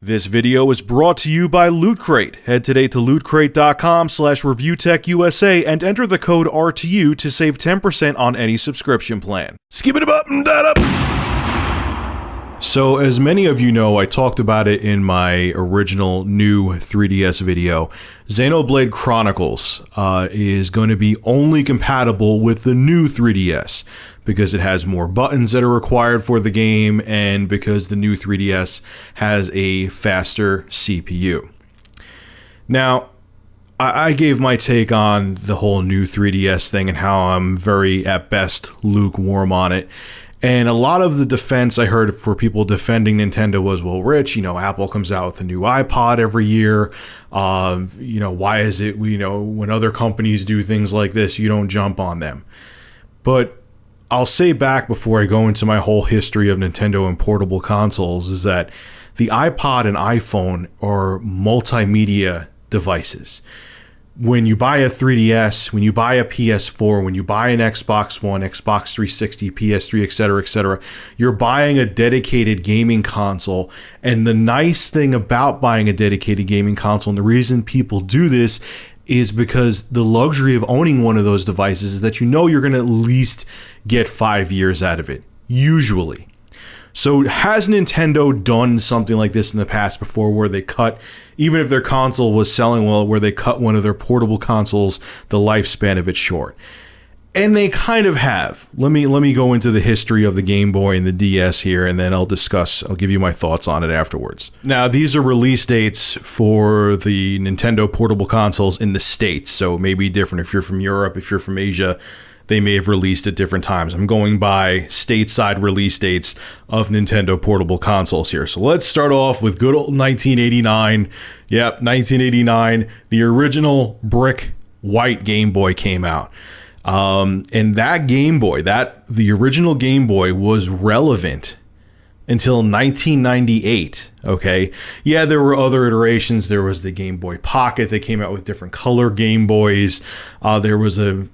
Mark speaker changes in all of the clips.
Speaker 1: This video is brought to you by Loot Crate. Head today to lootcrate.com/reviewtechusa and enter the code RTU to save 10% on any subscription plan. Skip it up and that up. So as many of you know, I talked about it in my original new 3DS video. Xenoblade Chronicles is going to be only compatible with the new 3DS because it has more buttons that are required for the game and because the new 3DS has a faster CPU. Now, I gave my take on the whole new 3DS thing and how I'm very, at best, lukewarm on it. And a lot of the defense I heard for people defending Nintendo was, well, Rich, Apple comes out with a new iPod every year. Why is it, when other companies do things like this, you don't jump on them? But I'll say back before I go into my whole history of Nintendo and portable consoles is that the iPod and iPhone are multimedia devices. When you buy a 3DS, when you buy a PS4, when you buy an Xbox One, Xbox 360, PS3, etc., you're buying a dedicated gaming console. And the nice thing about buying a dedicated gaming console, and the reason people do this, is because the luxury of owning one of those devices is that you're going to at least get 5 years out of it, usually. So has Nintendo done something like this in the past before where they cut, even if their console was selling well, where they cut one of their portable consoles, the lifespan of it short? And they kind of have. Let me go into the history of the Game Boy and the DS here, and then I'll give you my thoughts on it afterwards. Now, these are release dates for the Nintendo portable consoles in the States, so it may be different if you're from Europe, if you're from Asia. They may have released at different times. I'm going by stateside release dates of Nintendo portable consoles here. So let's start off with good old 1989. Yep, 1989. The original brick white Game Boy came out. And that Game Boy, the original Game Boy was relevant until 1998, okay? Yeah, there were other iterations. There was the Game Boy Pocket. They came out with different color Game Boys. There was a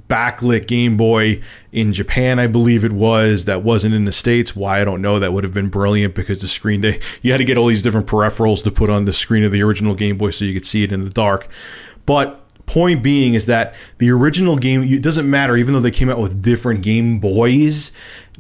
Speaker 1: backlit Game Boy in Japan, I believe it was, that wasn't in the States. Why, I don't know. That would have been brilliant because the screen, you had to get all these different peripherals to put on the screen of the original Game Boy so you could see it in the dark. But point being is that the original game, it doesn't matter, even though they came out with different Game Boys,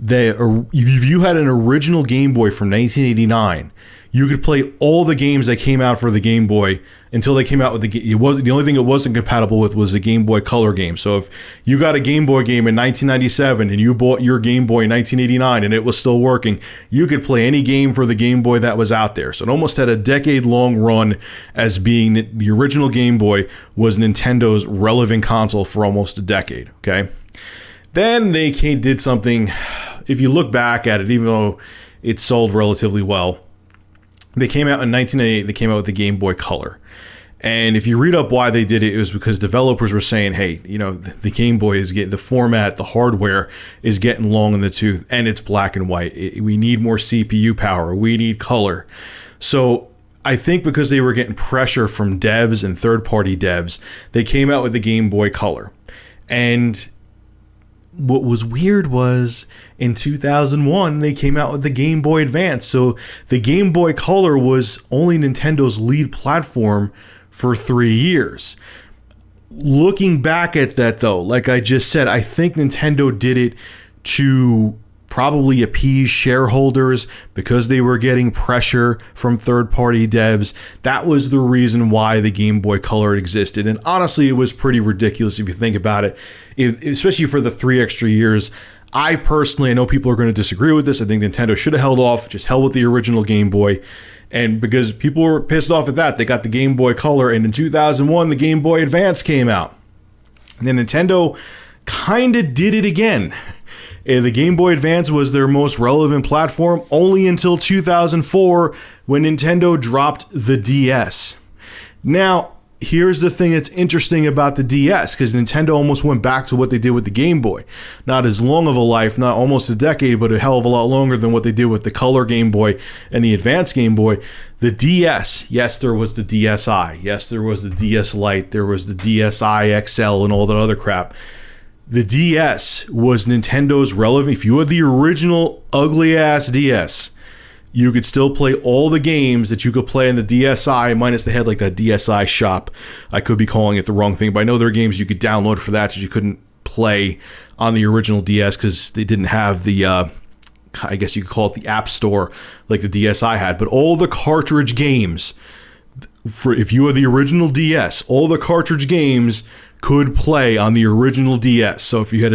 Speaker 1: if you had an original Game Boy from 1989, you could play all the games that came out for the Game Boy until they came out with the only thing it wasn't compatible with was the Game Boy Color game. So if you got a Game Boy game in 1997 and you bought your Game Boy in 1989 and it was still working, you could play any game for the Game Boy that was out there. So it almost had a decade-long run as being the original Game Boy was Nintendo's relevant console for almost a decade, okay? Then they did something, if you look back at it, even though it sold relatively well, they came out in 1998, they came out with the Game Boy Color. And if you read up why they did it, it was because developers were saying, hey, the Game Boy is getting, the format, the hardware is getting long in the tooth, and it's black and white. We need more CPU power. We need color. So I think because they were getting pressure from devs and third-party devs, they came out with the Game Boy Color. And what was weird was in 2001, they came out with the Game Boy Advance. So the Game Boy Color was only Nintendo's lead platform for 3 years. Looking back at that, though, like I just said, I think Nintendo did it to probably appease shareholders because they were getting pressure from third-party devs. That was the reason why the Game Boy Color existed. And honestly, it was pretty ridiculous if you think about it, especially for the 3 extra years. I know people are going to disagree with this. I think Nintendo should have held off, just held with the original Game Boy. And because people were pissed off at that, they got the Game Boy Color, and in 2001, the Game Boy Advance came out. And then Nintendo kind of did it again. The Game Boy Advance was their most relevant platform only until 2004 when Nintendo dropped the DS. Now, here's the thing that's interesting about the DS, because Nintendo almost went back to what they did with the Game Boy. Not as long of a life, not almost a decade, but a hell of a lot longer than what they did with the Color Game Boy and the Advanced Game Boy. The DS, yes, there was the DSi. Yes, there was the DS Lite. There was the DSi XL and all that other crap. The DS was Nintendo's relevant. If you had the original ugly-ass DS, you could still play all the games that you could play in the DSi, minus they had like a DSi shop. I could be calling it the wrong thing, but I know there are games you could download for that you couldn't play on the original DS because they didn't have the, I guess you could call it the App Store like the DSi had. But all the cartridge games, for if you had the original DS, all the cartridge games could play on the original DS. So if you had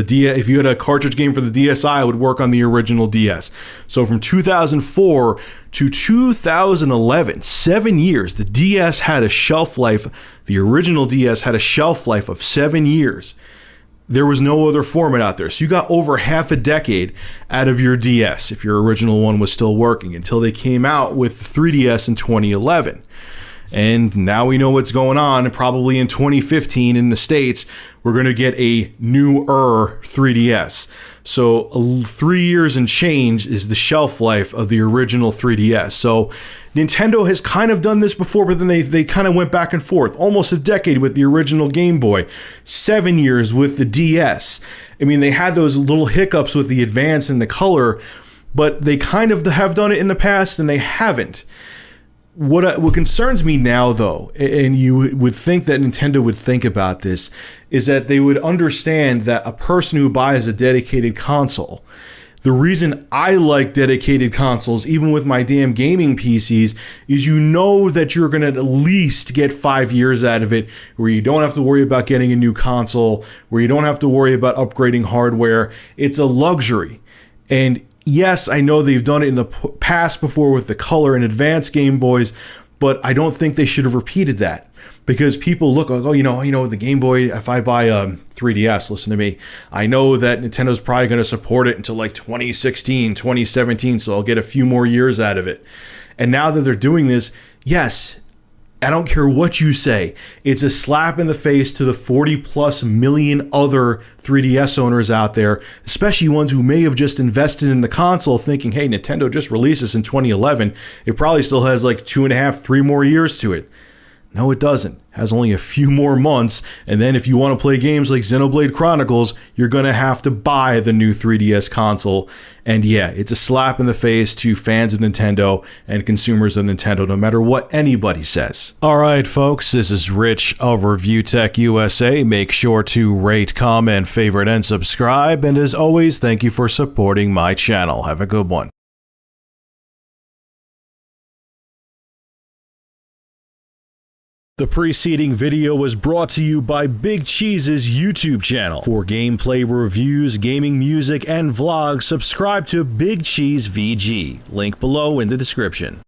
Speaker 1: a cartridge game for the DSi, it would work on the original DS. So from 2004 to 2011, 7 years, the DS had a shelf life. The original DS had a shelf life of 7 years. There was no other format out there. So you got over half a decade out of your DS if your original one was still working, until they came out with the 3DS in 2011. And now we know what's going on. Probably in 2015 in the States, we're going to get a newer 3DS. So 3 years and change is the shelf life of the original 3DS. So Nintendo has kind of done this before, but then they kind of went back and forth. Almost a decade with the original Game Boy. 7 years with the DS. I mean, they had those little hiccups with the Advance and the Color, but they kind of have done it in the past and they haven't. What concerns me now, though, and you would think that Nintendo would think about this, is that they would understand that a person who buys a dedicated console, the reason I like dedicated consoles, even with my damn gaming PCs, is you know that you're going to at least get 5 years out of it, where you don't have to worry about getting a new console, where you don't have to worry about upgrading hardware. It's a luxury. And yes, I know they've done it in the past before with the Color and Advance Game Boys, but I don't think they should have repeated that, because people look like, oh, you know, the Game Boy, if I buy a 3DS, listen to me, I know that Nintendo's probably going to support it until like 2016, 2017, so I'll get a few more years out of it. And now that they're doing this, yes, I don't care what you say, it's a slap in the face to the 40 plus million other 3DS owners out there, especially ones who may have just invested in the console thinking, hey, Nintendo just released this in 2011. It probably still has like 2.5, 3 more years to it. No, it doesn't. It has only a few more months, and then if you want to play games like Xenoblade Chronicles, you're going to have to buy the new 3DS console. And yeah, it's a slap in the face to fans of Nintendo and consumers of Nintendo, no matter what anybody says. Alright folks, this is Rich of Review Tech USA. Make sure to rate, comment, favorite, and subscribe. And as always, thank you for supporting my channel. Have a good one. The preceding video was brought to you by Big Cheese's YouTube channel. For gameplay reviews, gaming music, and vlogs, subscribe to Big Cheese VG. Link below in the description.